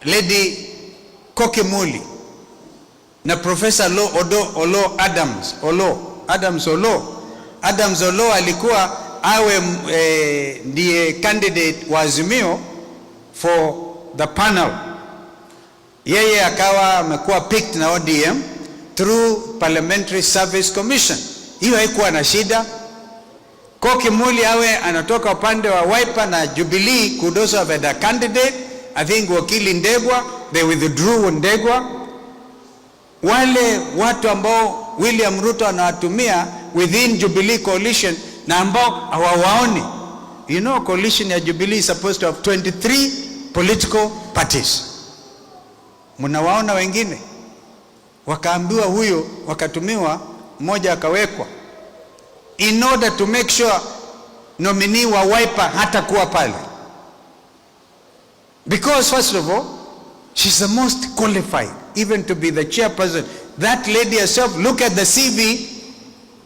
Lady Koki Muli na Professor Adams Olo alikuwa awe ndiye candidate wa Azimio for the panel. Yeye akawa amekuwa picked na ODM through Parliamentary Service Commission. Hiyo haikuwa na shida. Koki Muli awe anatoka upande wa Wiper na Jubilee could also have had a candidate. I think wakili Ndegwa, they withdrew Ndegwa. Wale watu ambao William Ruto anawatumia within Jubilee coalition na ambao hawawaoni. You know, coalition ya Jubilee is supposed to have 23 political parties. Mnawaona wengine? Wakaambiwa huyo, wakatumiwa, mmoja akawekwa in order to make sure nominee wa Wiper hata kuwa pale. Because first of all, she's the most qualified even to be the chairperson. That lady herself, look at the CV.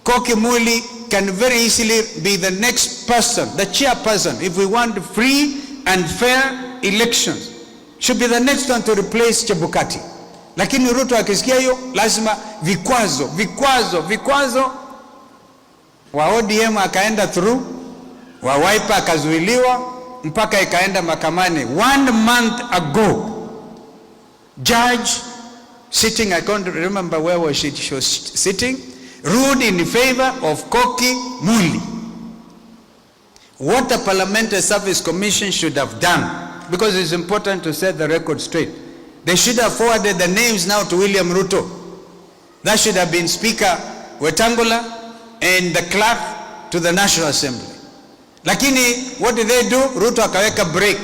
Koki Muli can very easily be the next person, the chairperson. If we want free and fair elections, should be the next one to replace Chebukati. Lakini Ruto akisikia hiyo, lazima vikwazo. Wa ODM akaenda through, wa Wiper akazuiliwa, mpaka ikaenda mahakamani. 1 month ago, judge sitting, I can't remember where was she was sitting, ruled in favor of Koki Muli. What the Parliamentary Service Commission should have done, because it's important to set the record straight, they should have forwarded the names now to William Ruto. That should have been Speaker Wetangula and the clerk to the National Assembly. Lakini what did they do? Ruto akaweka break.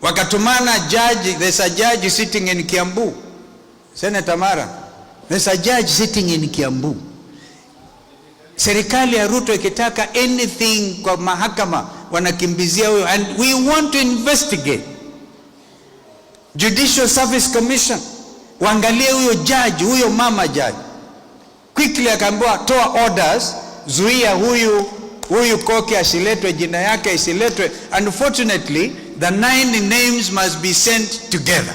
Wakatumana judge, there's a judge sitting in Kiambu. Senator Mara, there's a judge sitting in Kiambu. Serikali ya Ruto ikitaka anything kwa mahakama wanakimbizia huyo, and we want to investigate. Judicial Service Commission waangalie huyo judge, huyo mama judge. Quickly akaambiwa toa orders, zuia huyu Koki asiletwe, jina yake isiletwe. Unfortunately, the 9 names must be sent together.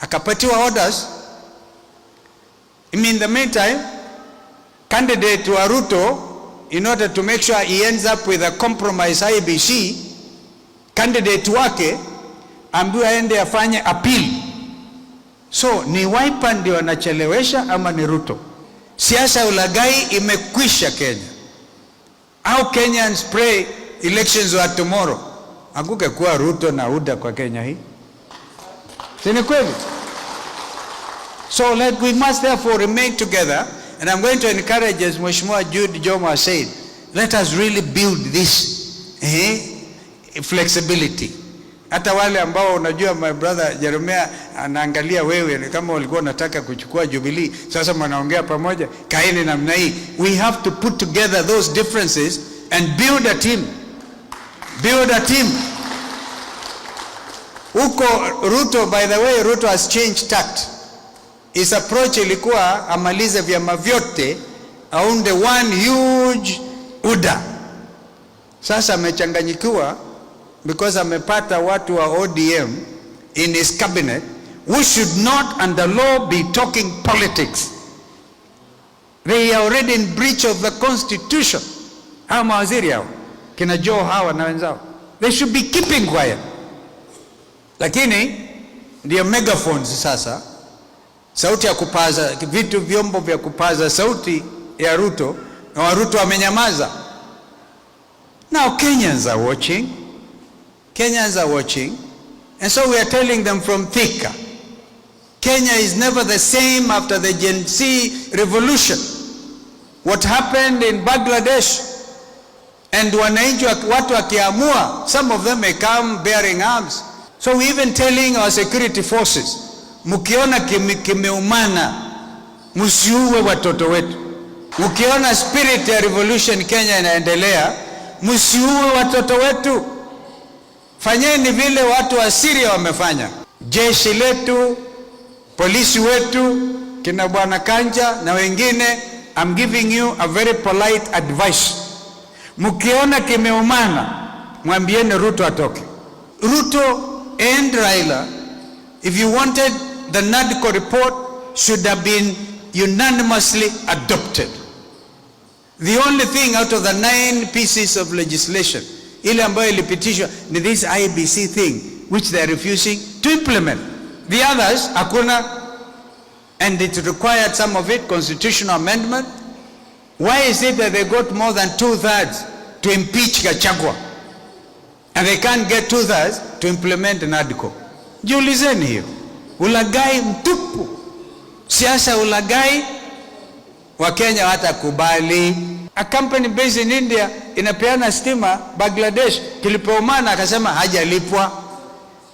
Akapatiwa orders. In the meantime, candidate wa Ruto, in order to make sure he ends up with a compromise IEBC, candidate wake ambiwa aende afanye appeal. So ni Wiper ndio wanachelewesha ama ni Ruto? Siasa ulagai imekwisha Kenya. How Kenyans pray elections are tomorrow. Hakuke kuwa Ruto na UDA kwa Kenya hii. Sini kweli? So we must therefore remain together, and I'm going to encourage, as Mheshimiwa Jude Jomo said, let us really build this flexibility. Hata wale ambao unajua, my brother Jeremiah anaangalia wewe kama walikuwa nataka kuchukua Jubilee, sasa mnaongea pamoja, kaeni namna hii. We have to put together those differences and build a team. Uko Ruto, by the way, Ruto has changed tact. His approach ilikuwa amalize vyama vyote, aunde one huge UDA. Sasa amechanganyikiwa because amepata watu wa ODM in his cabinet who should not under law be talking politics. They are already in breach of the constitution. Hawa mawaziri hao, kina Joe hawa na wenzao, they should be keeping quiet. Lakini ndio megaphones sasa, sauti ya kupaza vitu, vyombo vya kupaza sauti ya Ruto, na Ruto amenyamaza. Now Kenyans are watching. And so we are telling them from Thika, Kenya is never the same after the Gen Z revolution. What happened in Bangladesh, and wananchi watu wakiamua, some of them may come bearing arms. So we even telling our security forces, mukiona kimeumana, musiuwe watoto wetu. Mukiona spirit ya revolution Kenya inaendelea, musiuwe watoto wetu. Fanyeni vile watu wa Syria wamefanya. Jeshi letu, polisi wetu, kina Bwana Kanja na wengine, I'm giving you a very polite advice. Mukiona kimeumana, mwambieni Ruto atoke. Ruto and Raila, if you wanted the NADCO report, should have been unanimously adopted. The only thing out of the 9 pieces of legislation, ile ambayo ilipitishwa, ni this IEBC thing, which they are refusing to implement. The others, hakuna, and it required some of it, constitutional amendment. Why is it that they got more than 2/3 to impeach Gachagua, and they can't get 2/3 to implement NADCO? Jiulizeni hiyo. Ulagai mtupu. Siasa ulagai. Wakenya watakubali. A company based in India inapeana stima Bangladesh, kilipoumana akasema hajalipwa,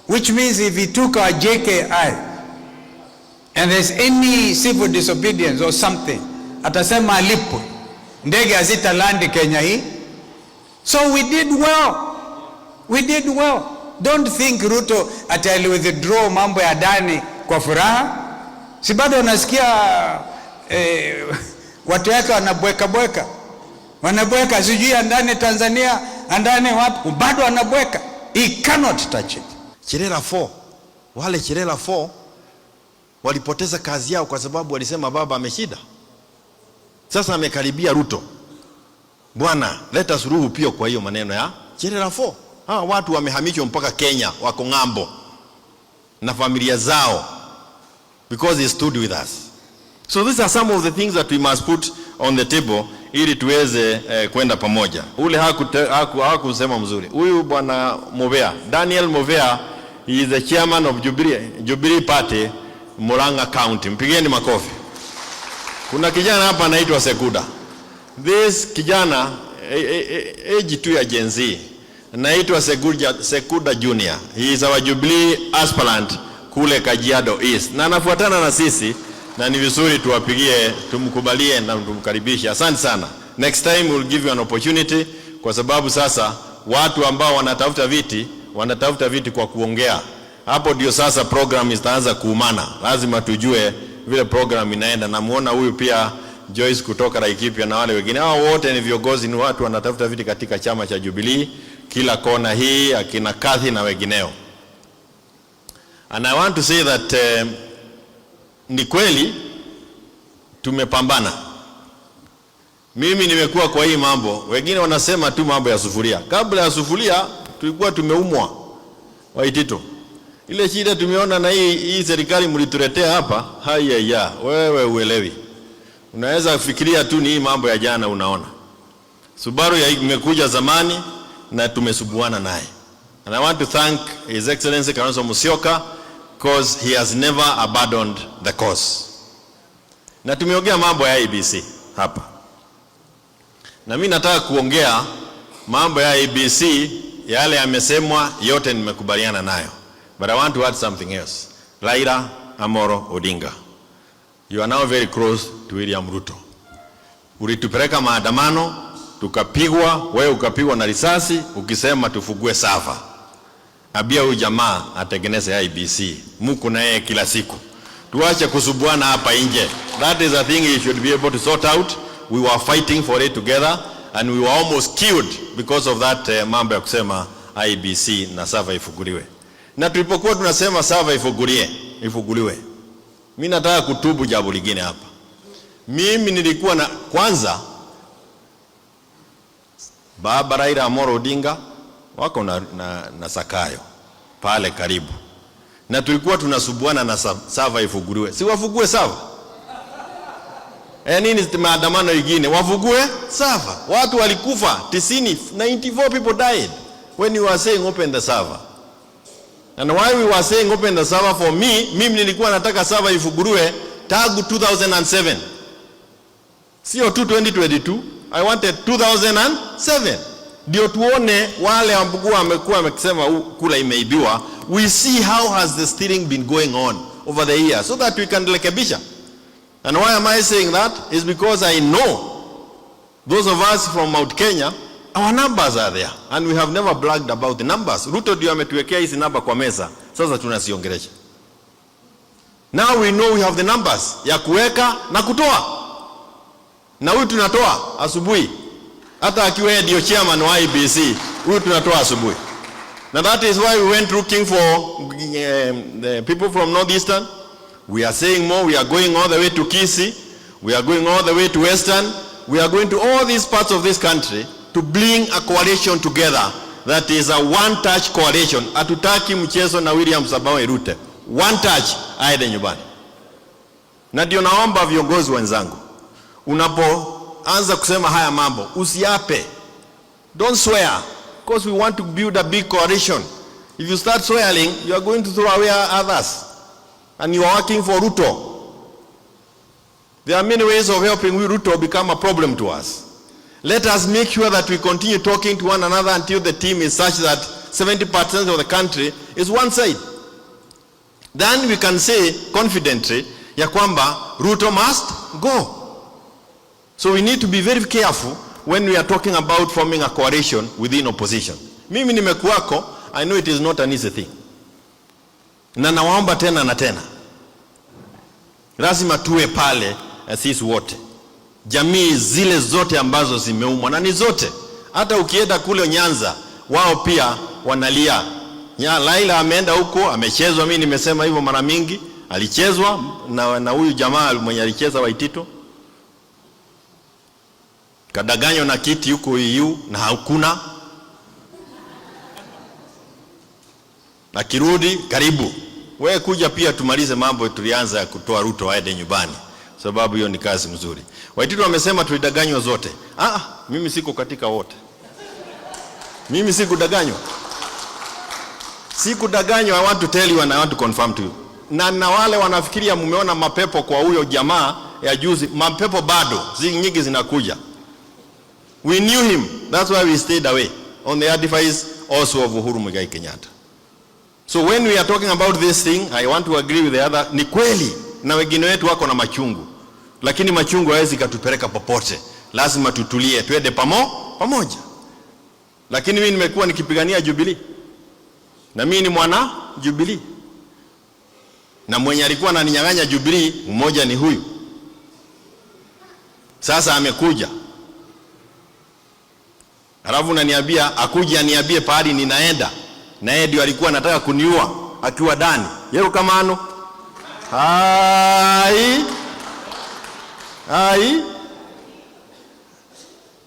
which means if he took our JKI and there's any civil disobedience or something, atasema alipwe. Ndege hazita land Kenya hii. So we did well. We did well. Don't think Ruto atali withdraw mambo ya ndani kwa furaha. Si bado unasikia watu yake wanabweka. Wanabweka sijui ndani Tanzania, ndani wapi, bado wanabweka. He cannot touch it. Cherera 4. Wale Cherera 4 walipoteza kazi yao kwa sababu walisema baba ameshida. Sasa amekaribia Ruto. Bwana, leta suluhu pia kwa hiyo maneno ya Cherera 4. Watu wamehamishwa mpaka Kenya, wako ng'ambo na familia zao because he stood with us. So these are some of the things that we must put on the table ili tuweze kwenda pamoja. Ule hakusema mzuri. Huyu bwana Movea, Daniel Movea, he is the chairman of Jubilee Party, Murang'a County. Mpigeni makofi. Kuna kijana hapa anaitwa Sekuda. This kijana age tu ya Gen Z, anaitwa Sekuda Junior. He is our Jubilee aspirant kule Kajiado East. Na anafuatana na sisi, na ni vizuri tuwapigie, tumkubalie na tumkaribishe. Asante sana. Next time we'll give you an opportunity, kwa sababu sasa watu ambao wanatafuta viti kwa kuongea. Hapo ndio sasa program itaanza kuumana. Lazima tujue vile program inaenda. Na muona huyu pia Joyce kutoka Laikipia na wale wengine. Hao wote ni viongozi, ni watu wanatafuta viti katika chama cha Jubilee, kila kona hii, akina Kathy na wengineo. And I want to say that ni kweli tumepambana. Mimi nimekuwa kwa hii mambo. Wengine wanasema tu mambo ya sufuria. Kabla ya sufuria tulikuwa tumeumwa. Waitito. Ile shida tumeona na hii serikali mlituletea hapa, haya wewe uelewi. Unaweza kufikiria tu ni hii mambo ya jana unaona. Subaru imekuja zamani na tumesubuana naye. And I want to thank His Excellency Kalonzo Musyoka because he has never abandoned the cause. Na tumeongea mambo ya IEBC hapa. Na mimi nataka kuongea mambo ya IEBC, yale yamesemwa yote nimekubaliana nayo. But I want to add something else. Raila Amolo Odinga, you are now very close to William Ruto. Ulitupeleka maandamano, tukapigwa, wewe ukapigwa na risasi, ukisema tufugue sava. Abia huyu jamaa atengeneze IEBC. Muko na yeye kila siku. Tuache kusubuana hapa nje. That is a thing he should be able to sort out. We were fighting for it together and we were almost killed because of that mambo ya kusema IEBC na sava ifuguliwe. Na tulipokuwa tunasema sava ifuguliwe. Mimi nataka kutubu jambo lingine hapa. Mimi nilikuwa na kwanza baba Raila Amolo Odinga wako na Sakayo pale karibu. Na tulikuwa tunasubuana na sava ifuguliwe. Si wafugue sava? Nini maandamano mengine wafugue sava? Watu walikufa 94 people died when you were saying open the server. And why we were saying open the server, for mimi nilikuwa nataka server ifuguliwe tangu 2007. Sio 2022. I wanted 2007. Ndio tuone wale ambao wamekuwa wamesema kula imeibiwa. We see how has the stealing been going on over the years so that we can rekebisha. And why am I saying that? Is because I know those of us from Mount Kenya, our numbers are there and we have never bragged about the numbers. Ruto ndio ametuwekea hizi namba kwa meza, sasa tunasiongelesha. Now we know we have the numbers ya kuweka na kutoa. Na huyu tunatoa asubuhi. Hata akiwa ndio chairman wa IEBC, huyu tunatoa asubuhi. Now that is why we went looking for the people from Northeastern. We are saying more. We are going all the way to Kisii. We are going all the way to Western. We are going to all these parts of this country to bring a coalition together that is a one-touch coalition. Hatutaki mchezo na William Samoei Ruto. One touch, aende nyumbani. Na ndio naomba viongozi wenzangu, unapoanza kusema haya mambo, usiape. Don't swear, because we want to build a big coalition. If you start swearing, you are going to throw away others. And you are working for Ruto. There are many ways of helping Ruto become a problem to us. Let us make sure that we continue talking to one another until the team is such that 70% of the country is one side. Then we can say confidently, ya kwamba Ruto must go. So we need to be very careful when we are talking about forming a coalition within opposition. Mimi nimekuwako, I know it is not an easy thing. Na nawaomba tena na tena, lazima tuwe pale sisi wote, jamii zile zote ambazo zimeumwa, na ni zote. Hata ukienda kule Nyanza, wao pia wanalia. Laila ameenda huko, amechezwa. Mimi nimesema hivyo mara mingi, alichezwa na huyu jamaa mwenye alicheza Waitito, kadanganywa na kiti huko EU na hakuna. Akirudi karibu, wewe kuja pia tumalize mambo tulianza kutoa Ruto aende nyumbani, sababu hiyo ni kazi mzuri. Waitito wamesema tulidanganywa zote. Mimi siko katika wote. Mimi sikudanganywa. Sikudanganywa. I want to tell you and I want to confirm to you. Na wale wanafikiria mumeona mapepo kwa huyo jamaa ya juzi, mapepo bado nyingi zinakuja. We knew him. That's why we stayed away on the advice also of Uhuru Muigai Kenyatta. So when we are talking about this thing, I want to agree with the other. Ni kweli na wengine wetu wako na machungu, lakini machungu hawezi katupeleka popote. Lazima tutulie, tuende pamoja. Lakini mimi nimekuwa nikipigania Jubilee, na mimi ni mwana Jubilee, na mwenye alikuwa ananinyang'anya Jubilee mmoja ni huyu. Sasa amekuja, alafu unaniambia akuja aniambie pahali ninaenda, na yeye ndio alikuwa anataka kuniua akiwa ndani. Yero kamano.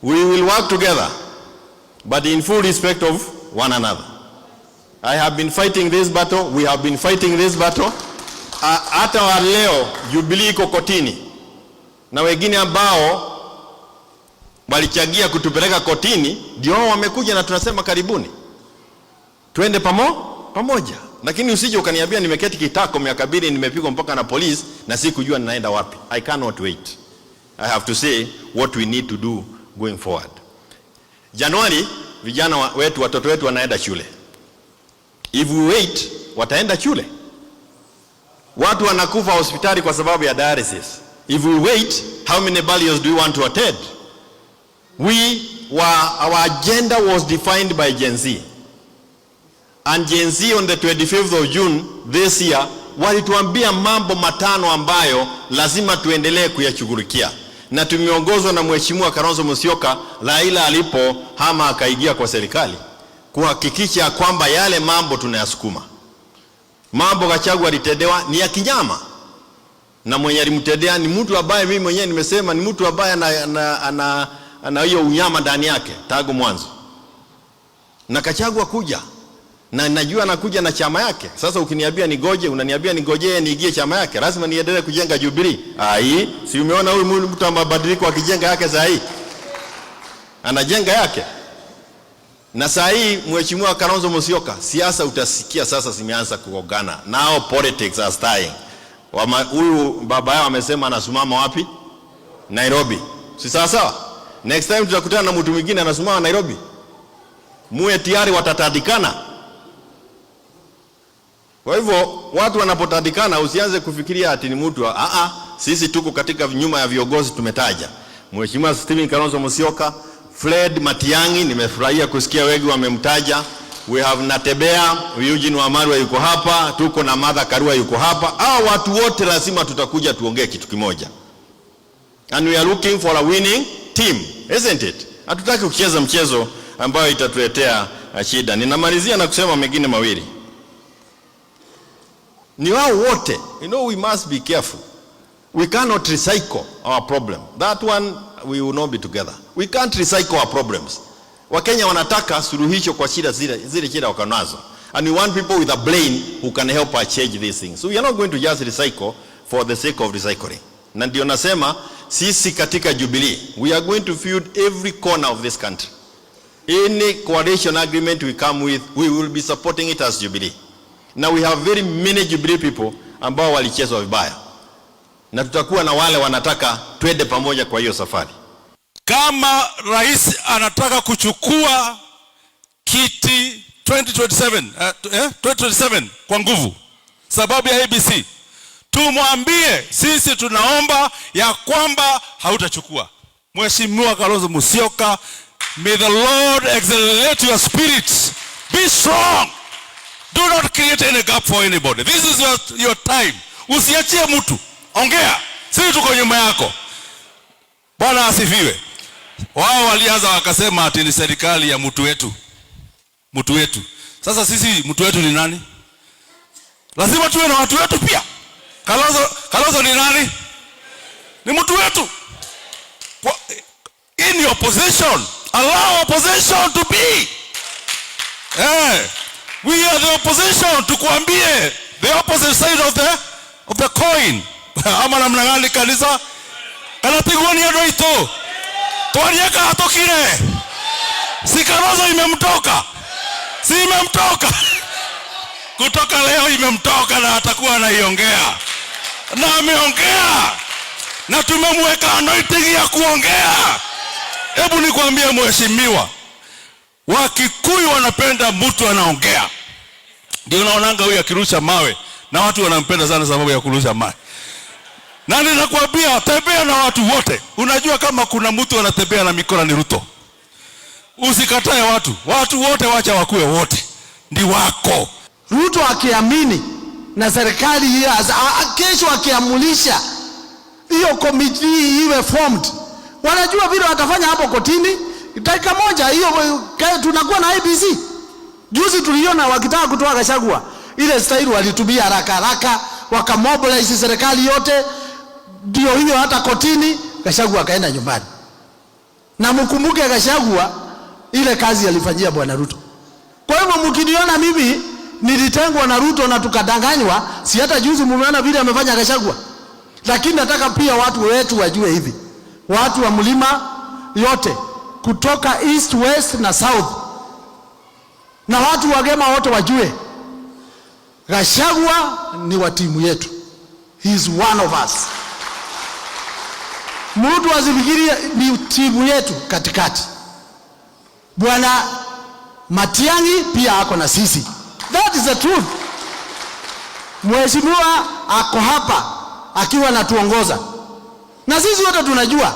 We will work together, but in full respect of one another. I have been fighting this battle. We have been fighting this battle. Hata wa leo Jubilee iko kotini, na wengine ambao walichagia kutupeleka kotini ndio wamekuja, na tunasema karibuni twende pamoja. Lakini usije ukaniambia nimeketi kitako miaka 2 nimepigwa mpaka na polisi na sikujua ninaenda wapi. I cannot wait. I have to say what we need to do going forward. Januari vijana wetu, watoto wetu wanaenda shule. If we wait, wataenda shule. Watu wanakufa hospitali kwa sababu ya dialysis. If we wait, how many burials do you want to attend? Our agenda was defined by Gen Z. And Gen Z on the 25th of June this year walituambia mambo matano ambayo lazima tuendelee kuyashughulikia, na tumeongozwa na Mheshimiwa Kalonzo Musyoka Laila alipo hama akaingia kwa serikali kuhakikisha kwamba yale mambo tunayasukuma. Mambo Gachagua alitendewa ni ya kinyama, na mwenye alimtendea ni mtu ambaye mimi mwenyewe nimesema ni mtu ambaye ana hiyo unyama ndani yake tangu mwanzo. Na Gachagua kuja, na najua anakuja na chama yake. Sasa ukiniambia nigoje, unaniambia nigojee niingie chama yake, lazima niendelee kujenga Jubilee. Si umeona huyu mtu amebadilika akijenga yake saa hii? Anajenga yake. Na saa hii Mheshimiwa Kalonzo Musyoka, siasa utasikia sasa zimeanza kugongana. Now politics are starting. Huyu baba yao amesema anasimama wapi? Nairobi. Si sawa? Next time tutakutana na mtu mwingine anasimama Nairobi, muwe tayari watatadikana. Kwa hivyo watu wanapotadikana usianze kufikiria ati ni mtu. Sisi tuko katika nyuma ya viongozi tumetaja. Mheshimiwa Stephen Kalonzo Musyoka, Fred Matiang'i, nimefurahia kusikia wengi wamemtaja. We have Natebea, Eugene Wamalwa yuko hapa, tuko na Martha Karua yuko hapa. Watu wote lazima tutakuja tuongee kitu kimoja. And we are looking for a winning team, isn't it? Hatutaki kucheza mchezo ambayo itatuletea shida. Ninamalizia na kusema mengine mawili. Ni wao wote. You know, we must be careful. We cannot recycle our problem. That one we will not be together. We can't recycle our problems. Wakenya wanataka suluhisho kwa shida zile shida wakanazo. And we want people with a brain who can help us change these things. So we are not going to just recycle for the sake of recycling. Na ndio nasema sisi katika Jubilee, we are going to feud every corner of this country. Any coalition agreement we come with, we will be supporting it as Jubilee. Now we have very many Jubilee people ambao walichezwa vibaya. Na tutakuwa na wale wanataka twende pamoja kwa hiyo safari. Kama rais anataka kuchukua kiti 2027 kwa nguvu sababu ya ABC, tumwambie sisi tunaomba ya kwamba hautachukua. Mheshimiwa Kalonzo Musyoka, may the Lord accelerate your spirits. Be strong. Do not create any gap for anybody. This is your time. Usiachie mtu. Ongea. Sisi tuko nyuma yako. Bwana asifiwe. Wao walianza wakasema ati ni serikali ya mtu wetu. Mtu wetu. Sasa sisi mtu wetu ni nani? Lazima tuwe na watu wetu pia. Kalonzo ni nani? Ni mtu wetu. In your position, allow opposition to be. We are the opposition, tukuambie the opposite side of the coin. Ama namna gani kanisa? Kanapigwa ni ado ito. Tuanieka hatokire. Si Kalonzo imemtoka. Si imemtoka. Kutoka leo imemtoka na atakuwa anaiongea. Na ameongea. Na tumemweka anointing ya kuongea. Hebu nikwambie mheshimiwa, Wakikuyu wanapenda mtu anaongea. Ndio unaonanga huyu akirusha mawe na watu wanampenda sana sababu ya kurusha mawe. Na ninakwambia tembea na watu wote. Unajua kama kuna mtu anatembea na mikono ni Ruto. Usikatae watu wote wacha wakuwe wote. Ndi wako. Ruto akiamini na serikali hii kesho akiamulisha hiyo committee iwe formed, wanajua vile watafanya hapo kotini. Dakika moja hiyo tunakuwa na IBC. Juzi tuliona wakitaka kutoa Gachagua, ile style walitumia haraka wakamobilize serikali yote, ndio hiyo hata kotini Gachagua akaenda nyumbani. Na mkumbuke Gachagua ile kazi alifanyia bwana Ruto. Kwa hivyo mkiniona mimi nilitengwa na Ruto na tukadanganywa, si hata juzi mumeona vile amefanya Gachagua. Lakini nataka pia watu wetu wajue hivi. Watu wa mlima yote kutoka east, west na south, na watu wa Gema wote wajue Gachagua ni wa timu yetu. He is one of us. Mtu asifikirie ni timu yetu katikati. Bwana Matiang'i pia ako na sisi. That is the truth. Mheshimiwa ako hapa akiwa anatuongoza. Na sisi wote tunajua.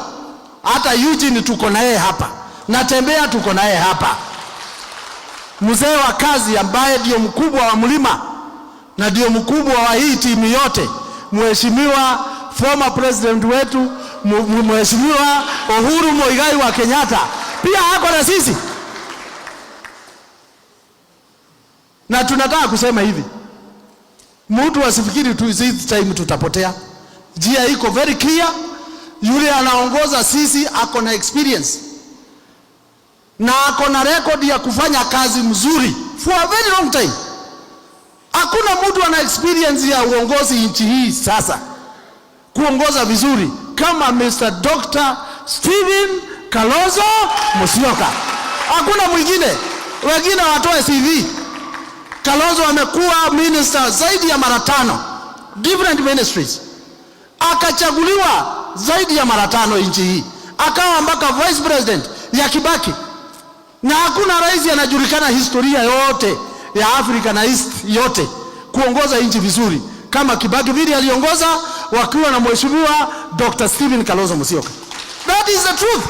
Hata Eugene tuko na yeye hapa. Natembea tuko na yeye hapa. Mzee wa kazi ambaye ndio mkubwa wa mlima na ndio mkubwa wa hii timu yote, Mheshimiwa former president wetu Mheshimiwa Uhuru Muigai wa Kenyatta pia hako na sisi. Na tunataka kusema hivi, mtu asifikiri tu this time tutapotea. Njia iko very clear. Yule anaongoza sisi ako na experience na ako na record ya kufanya kazi mzuri for a very long time. Hakuna mtu ana experience ya uongozi nchi hii sasa kuongoza vizuri kama Mr. Dr. Stephen Kalonzo Musyoka. Hakuna mwingine. Wengine watoe CV. Kalonzo amekuwa minister zaidi ya mara 5, different ministries. Akachaguliwa zaidi ya mara 5 nchi hii. Akawa mpaka vice president ya Kibaki. Na hakuna rais anajulikana historia yote ya Afrika na East yote kuongoza nchi vizuri kama Kibaki vile aliongoza wakiwa na Mheshimiwa Dr. Stephen Kalonzo Musyoka. That is the truth.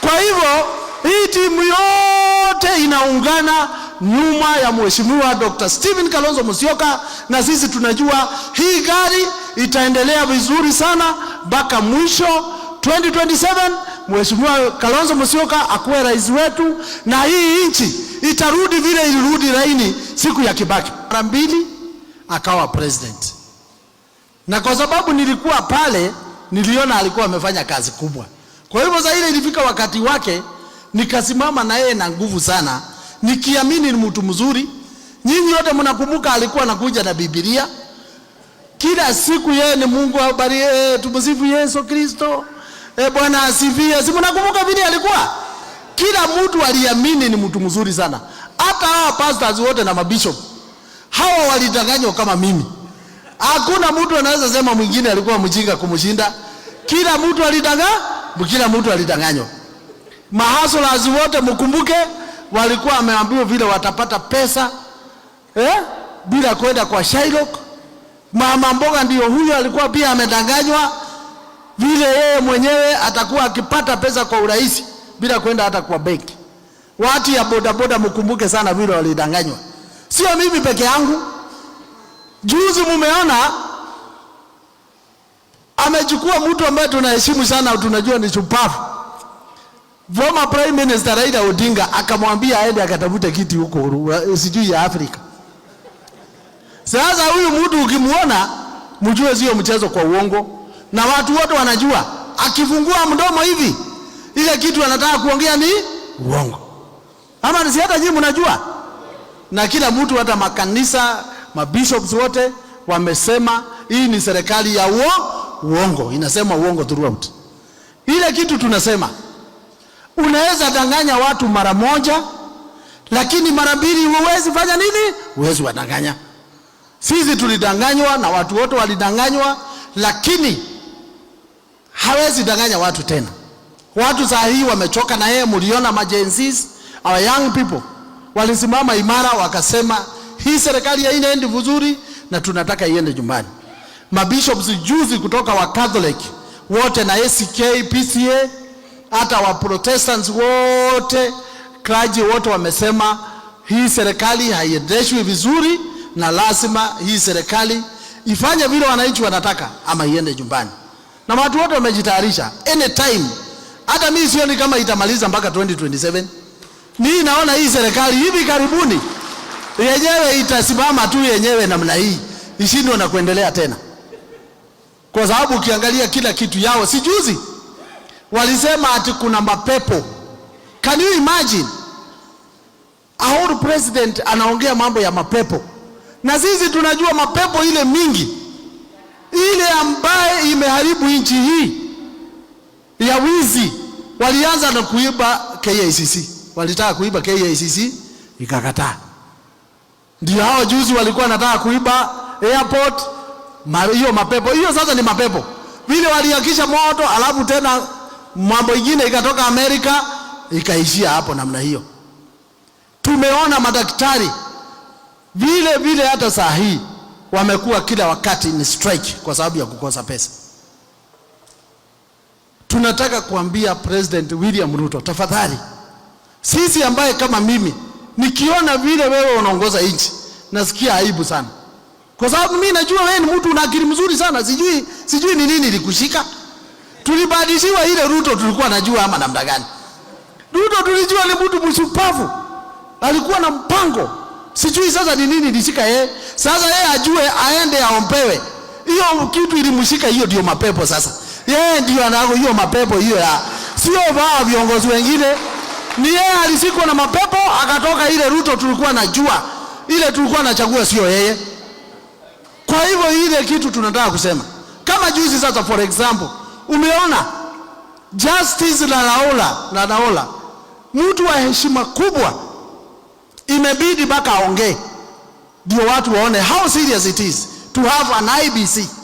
Kwa hivyo hii timu yote inaungana nyuma ya Mheshimiwa Dr. Stephen Kalonzo Musyoka, na sisi tunajua hii gari itaendelea vizuri sana mpaka mwisho 2027. Mheshimiwa Kalonzo Musyoka akuwe rais wetu na hii nchi itarudi vile ilirudi laini siku ya Kibaki. Mara 2 akawa president. Na kwa sababu nilikuwa pale, niliona alikuwa amefanya kazi kubwa. Kwa hivyo sasa ile ilifika wakati wake, nikasimama na yeye na nguvu sana, nikiamini ni mtu mzuri. Nyinyi wote mnakumbuka alikuwa anakuja na Biblia. Kila siku yeye ni Mungu awabariki, tumsifu Yesu Kristo. Bwana asifiwe. Si mnakumbuka vile alikuwa? Kila mtu aliamini ni mtu mzuri sana. Hata hawa pastors wote na mabishop, hawa walidanganywa kama mimi. Hakuna mtu anaweza sema mwingine alikuwa mjinga kumshinda. Kila mtu alidanganywa. Mahasolazi wote mkumbuke walikuwa wameambiwa vile watapata pesa bila kwenda kwa Shylock. Mama mboga ndio huyo alikuwa pia amedanganywa vile yeye mwenyewe atakuwa akipata pesa kwa urahisi bila kwenda hata kwa benki. Watu ya bodaboda mkumbuke sana vile walidanganywa. Sio mimi peke yangu. Juzi mumeona amechukua mtu ambaye tunaheshimu sana, tunajua ni shupavu. Former Prime Minister Raila Odinga akamwambia aende akatafute kiti huko sijui ya Afrika. Sasa huyu mtu ukimuona mjue sio mchezo kwa uongo, na watu wote wanajua akifungua mdomo hivi ile kitu anataka kuongea ni uongo. Ama si hata nyinyi mnajua? Na kila mtu, hata makanisa, mabishops wote wamesema hii ni serikali ya uongo, inasema uongo throughout. Ile kitu tunasema unaweza danganya watu mara moja, lakini mara 2 huwezi fanya nini? Huwezi wadanganya. Sisi tulidanganywa na watu wote walidanganywa, lakini hawezi danganya watu tena. Watu saa hii wamechoka na yeye. Mliona majensis, our young people walisimama imara wakasema hii serikali haiendi vizuri na tunataka iende nyumbani. Mabishops juzi kutoka wa Catholic wote na ACK, PCA, hata wa Protestants wote, clergy wote wamesema hii serikali haiendeshwi vizuri na lazima hii serikali ifanye vile wananchi wanataka ama iende nyumbani. Na watu wote wamejitayarisha anytime. Hata mimi sioni kama itamaliza mpaka 2027. Mimi naona hii serikali hivi karibuni yenyewe itasimama tu yenyewe namna hii, ishindwe na kuendelea tena. Kwa sababu ukiangalia kila kitu yao, si juzi walisema ati kuna mapepo. Can you imagine? Our president anaongea mambo ya mapepo. Na sisi tunajua mapepo ile mingi, ile ambaye imeharibu nchi hii ya wizi. Walianza na kuiba KICC. Walitaka kuiba KICC, ikakataa. Ndio hao juzi walikuwa wanataka kuiba airport. Hiyo mapepo, hiyo sasa ni mapepo. Vile walihakisha moto, alafu tena mambo ingine ikatoka Amerika, ikaishia hapo namna hiyo. Tumeona madaktari vile hata saa hii wamekuwa kila wakati ni strike kwa sababu ya kukosa pesa. Tunataka kuambia President William Ruto, tafadhali, sisi ambaye kama mimi nikiona vile wewe unaongoza nchi nasikia aibu sana. Kwa sababu mimi najua wewe ni mtu una akili mzuri sana, sijui ni nini likushika. Tulibadilishiwa ile Ruto tulikuwa najua ama namna gani. Ruto tulijua ni mtu mshupavu, alikuwa na mpango. Sijui sasa ni nini lishika yeye. Sasa yeye ajue aende aombewe. Hiyo kitu ilimshika, hiyo ndio mapepo sasa. Yeye ndio anako hiyo mapepo hiyo ya. Sio wao viongozi wengine. Ni yeye alisikwa na mapepo akatoka ile Ruto tulikuwa najua. Ile tulikuwa nachagua sio yeye. Kwa hivyo ile kitu tunataka kusema. Kama juzi sasa for example, umeona Justice Lalaola, mtu wa heshima kubwa, imebidi mpaka aongee ndio watu waone how serious it is to have an IBC.